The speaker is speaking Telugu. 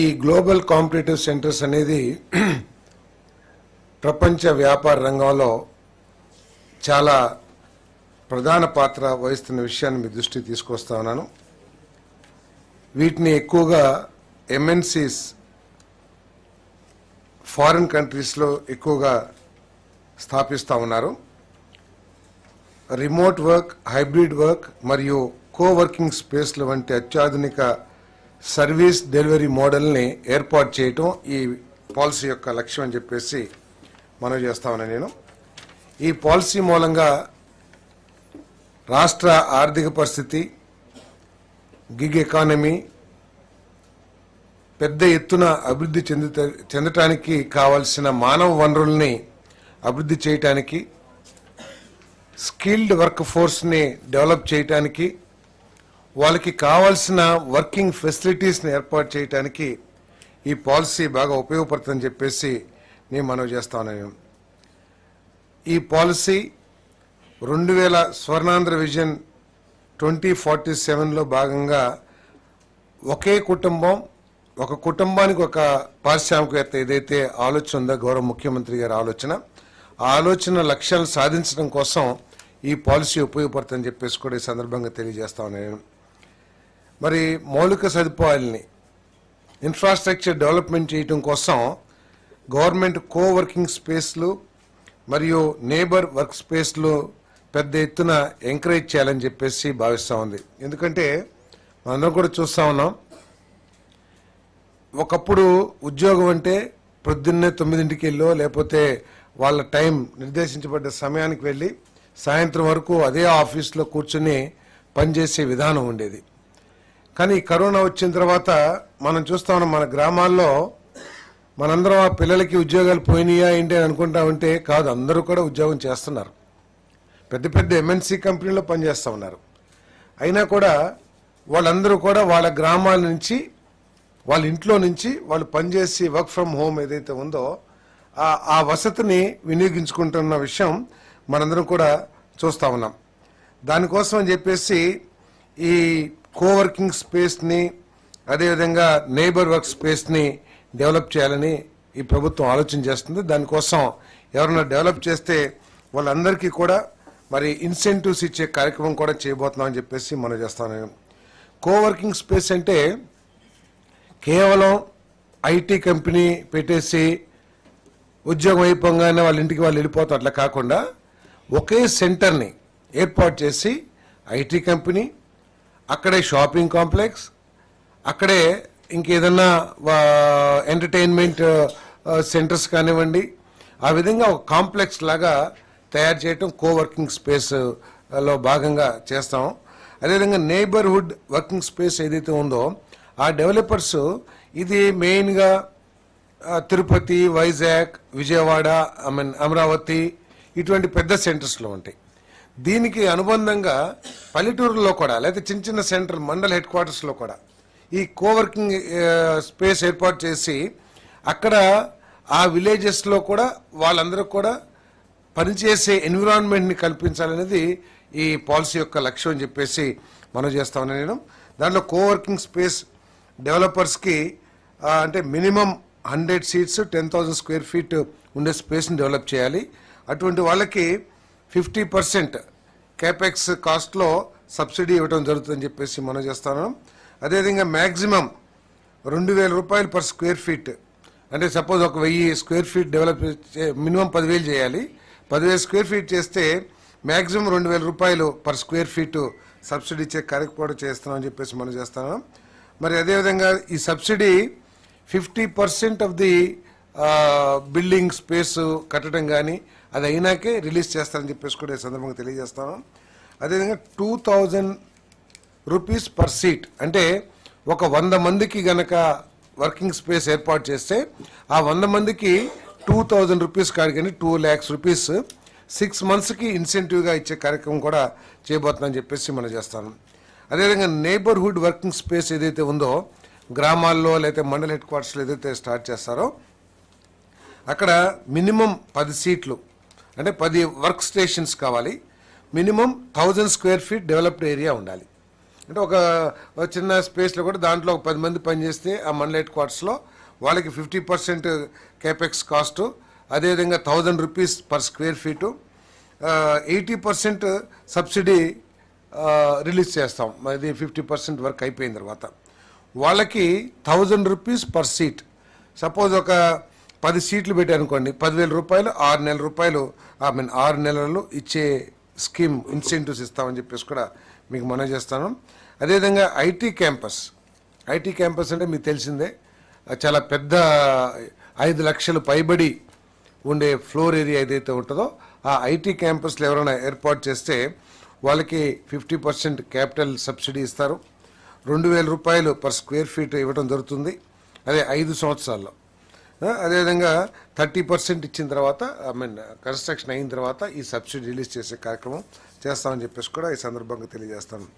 ఈ గ్లోబల్ కాంపిటేటివ్ సెంటర్స్ అనేది ప్రపంచ వ్యాపార రంగంలో చాలా ప్రధాన పాత్ర వహిస్తున్న విషయాన్ని మీ దృష్టికి తీసుకొస్తా ఉన్నాను. వీటిని ఎక్కువగా ఎంఎన్సీస్ ఫారిన్ కంట్రీస్లో ఎక్కువగా స్థాపిస్తూ ఉన్నారు. రిమోట్ వర్క్, హైబ్రిడ్ వర్క్ మరియు కోవర్కింగ్ స్పేస్ల వంటి అత్యాధునిక సర్వీస్ డెలివరీ మోడల్ని ఏర్పాటు చేయటం ఈ పాలసీ యొక్క లక్ష్యం అని చెప్పేసి మనవి చేస్తా ఉన్నాను నేను. ఈ పాలసీ మూలంగా రాష్ట్ర ఆర్థిక పరిస్థితి, గిగ్ ఎకానమీ పెద్ద ఎత్తున అభివృద్ధి చెందటానికి కావాల్సిన మానవ వనరుల్ని అభివృద్ధి చేయటానికి, స్కిల్డ్ వర్క్ ఫోర్స్ని డెవలప్ చేయటానికి, వాళ్ళకి కావాల్సిన వర్కింగ్ ఫెసిలిటీస్ని ఏర్పాటు చేయడానికి ఈ పాలసీ బాగా ఉపయోగపడుతుందని చెప్పేసి నేను మనవి చేస్తా ఉన్నాను. ఈ పాలసీ 2000 స్వర్ణాంధ్ర విజన్ 2047లో భాగంగా ఒకే కుటుంబం, ఒక కుటుంబానికి ఒక పారిశ్రామికవేత్త ఏదైతే ఆలోచన ఉందో గౌరవ ముఖ్యమంత్రి గారి ఆలోచన, ఆ ఆలోచన లక్ష్యాలను సాధించడం కోసం ఈ పాలసీ ఉపయోగపడుతుందని చెప్పేసి కూడా ఈ సందర్భంగా తెలియజేస్తా ఉన్నాను. మరి మౌలిక సదుపాయాలని ఇన్ఫ్రాస్ట్రక్చర్ డెవలప్మెంట్ చేయడం కోసం గవర్నమెంట్ కోవర్కింగ్ స్పేస్లు మరియు నేబర్ వర్క్ స్పేస్లు పెద్ద ఎత్తున ఎంకరేజ్ చేయాలని చెప్పేసి భావిస్తూ ఉంది. ఎందుకంటే మనందరం కూడా చూస్తూ ఉన్నాం, ఒకప్పుడు ఉద్యోగం అంటే పొద్దున్నే 9ంటికి వెళ్ళో లేకపోతే వాళ్ళ టైం నిర్దేశించబడ్డ సమయానికి వెళ్ళి సాయంత్రం వరకు అదే ఆఫీస్లో కూర్చుని పనిచేసే విధానం ఉండేది. కానీ కరోనా వచ్చిన తర్వాత మనం చూస్తా ఉన్నాం, మన గ్రామాల్లో మనందరం ఆ పిల్లలకి ఉద్యోగాలు పోయినాయా ఏంటి అని అనుకుంటా ఉంటే కాదు, అందరూ కూడా ఉద్యోగం చేస్తున్నారు. పెద్ద పెద్ద ఎంఎన్సీ కంపెనీలో పనిచేస్తూ ఉన్నారు. అయినా కూడా వాళ్ళందరూ కూడా వాళ్ళ గ్రామాల నుంచి, వాళ్ళ ఇంట్లో నుంచి వాళ్ళు పనిచేసి వర్క్ ఫ్రమ్ హోమ్ ఏదైతే ఉందో ఆ వసతిని వినియోగించుకుంటున్న విషయం మనందరం కూడా చూస్తూ ఉన్నాం. దానికోసం అని చెప్పేసి ఈ కోవర్కింగ్ స్పేస్ని, అదేవిధంగా నేబర్ వర్క్ స్పేస్ని డెవలప్ చేయాలని ఈ ప్రభుత్వం ఆలోచన చేస్తుంది. దానికోసం ఎవరైనా డెవలప్ చేస్తే వాళ్ళందరికీ కూడా మరి ఇన్సెంటివ్స్ ఇచ్చే కార్యక్రమం కూడా చేయబోతున్నామని చెప్పేసి మనం చేస్తాను. కోవర్కింగ్ స్పేస్ అంటే కేవలం ఐటీ కంపెనీ పెట్టేసి ఉద్యోగం అయిపోగానే వాళ్ళ ఇంటికి వాళ్ళు వెళ్ళిపోతారు, అట్లా కాకుండా ఒకే సెంటర్ని ఏర్పాటు చేసి ఐటీ కంపెనీ, అక్కడే షాపింగ్ కాంప్లెక్స్, అక్కడే ఇంకేదన్నా ఎంటర్టైన్మెంట్ సెంటర్స్ కానివ్వండి, ఆ విధంగా ఒక కాంప్లెక్స్ లాగా తయారు చేయటం కోవర్కింగ్ స్పేస్లో భాగంగా చేస్తాం. అదేవిధంగా నేబర్హుడ్ వర్కింగ్ స్పేస్ ఏదైతే ఉందో ఆ డెవలపర్స్ ఇది మెయిన్గా తిరుపతి, వైజాగ్, విజయవాడ, అమరావతి ఇటువంటి పెద్ద సెంటర్స్లో ఉంటాయి. దీనికి అనుబంధంగా పల్లెటూరులో కూడా లేకపోతే చిన్న చిన్న సెంటర్ మండల్ హెడ్ క్వార్టర్స్లో కూడా ఈ కోవర్కింగ్ స్పేస్ ఏర్పాటు చేసి అక్కడ ఆ విలేజెస్లో కూడా వాళ్ళందరూ కూడా పనిచేసే ఎన్విరాన్మెంట్ని కల్పించాలనేది ఈ పాలసీ యొక్క లక్ష్యం అని చెప్పేసి మనం చేస్తా ఉన్నాను నేను. దాంట్లో కోవర్కింగ్ స్పేస్ డెవలపర్స్కి అంటే మినిమం 100 సీట్స్ 10,000 స్క్వేర్ ఫీట్ ఉండే స్పేస్ని డెవలప్ చేయాలి. అటువంటి వాళ్ళకి 50% క్యాపెక్స్ కాస్ట్లో సబ్సిడీ ఇవ్వడం జరుగుతుందని చెప్పేసి మనం చేస్తాను. అదేవిధంగా మ్యాక్సిమం 2,000 రూపాయలు పర్ స్క్వేర్ ఫీట్, అంటే సపోజ్ ఒక 1000 స్క్వేర్ ఫీట్ డెవలప్ మినిమం 10,000 చేయాలి. 10,000 స్క్వేర్ ఫీట్ చేస్తే మ్యాక్సిమం 2,000 రూపాయలు పర్ స్క్వేర్ ఫీట్ సబ్సిడీ ఇచ్చే కార్యక్రమం చేస్తున్నామని చెప్పేసి మనం చేస్తాను. మరి అదేవిధంగా ఈ subsidy 50% of the building space కట్టడం కానీ అది అయినాకే రిలీజ్ చేస్తారని చెప్పేసి కూడా ఈ సందర్భంగా తెలియజేస్తాను. అదేవిధంగా 2,000 రూపీస్ పర్ సీట్, అంటే ఒక 100 మందికి గనక వర్కింగ్ స్పేస్ ఏర్పాటు చేస్తే ఆ 100 మందికి 2,000 రూపీస్ కాదు కానీ 2 lakhs రూపీస్ 6 monthsకి ఇన్సెంటివ్గా ఇచ్చే కార్యక్రమం కూడా చేయబోతుందని చెప్పేసి మనం చేస్తాను. అదేవిధంగా నేబర్హుడ్ వర్కింగ్ స్పేస్ ఏదైతే ఉందో గ్రామాల్లో లేకపోతే మండల హెడ్ క్వార్టర్స్లో ఏదైతే స్టార్ట్ చేస్తారో అక్కడ మినిమం 10 సీట్లు, అంటే 10 వర్క్ స్టేషన్స్ కావాలి. Minimum 1,000 square feet developed area ఉండాలి. అంటే ఒక చిన్న స్పేస్లో కూడా దాంట్లో ఒక 10 మంది పనిచేస్తే ఆ మండల హెడ్ క్వార్టర్స్లో వాళ్ళకి 50% కేపెక్స్ కాస్ట్, అదేవిధంగా 1000 rupees per square feet, 80% subsidy release చేస్తాం. అది 50% వర్క్ అయిపోయిన తర్వాత వాళ్ళకి 1000 రూపీస్ పర్ సీట్. సపోజ్ ఒక 10 సీట్లు పెట్టారనుకోండి, 10,000 రూపాయలు 6 నెలల రూపాయలు 6 నెలలు ఇచ్చే స్కీమ్ ఇన్సెంటివ్స్ ఇస్తామని చెప్పేసి కూడా మీకు మనం చేస్తాను. అదేవిధంగా ఐటీ క్యాంపస్ అంటే మీకు తెలిసిందే, చాలా పెద్ద 5 లక్షలు పైబడి ఉండే ఫ్లోర్ ఏరియా ఏదైతే ఉంటుందో ఆ ఐటీ క్యాంపస్లో ఎవరైనా ఏర్పాటు చేస్తే వాళ్ళకి 50% క్యాపిటల్ సబ్సిడీ ఇస్తారు. 2,000 రూపాయలు పర్ స్క్వేర్ ఫీట్ ఇవ్వడం జరుగుతుంది, అదే 5 సంవత్సరాల్లో. అదేవిధంగా 30% ఇచ్చిన తర్వాత కన్స్ట్రక్షన్ అయిన తర్వాత ఈ సబ్సిడీ రిలీజ్ చేసే కార్యక్రమం చేస్తామని చెప్పేసి కూడా ఈ సందర్భంగా తెలియజేస్తాను.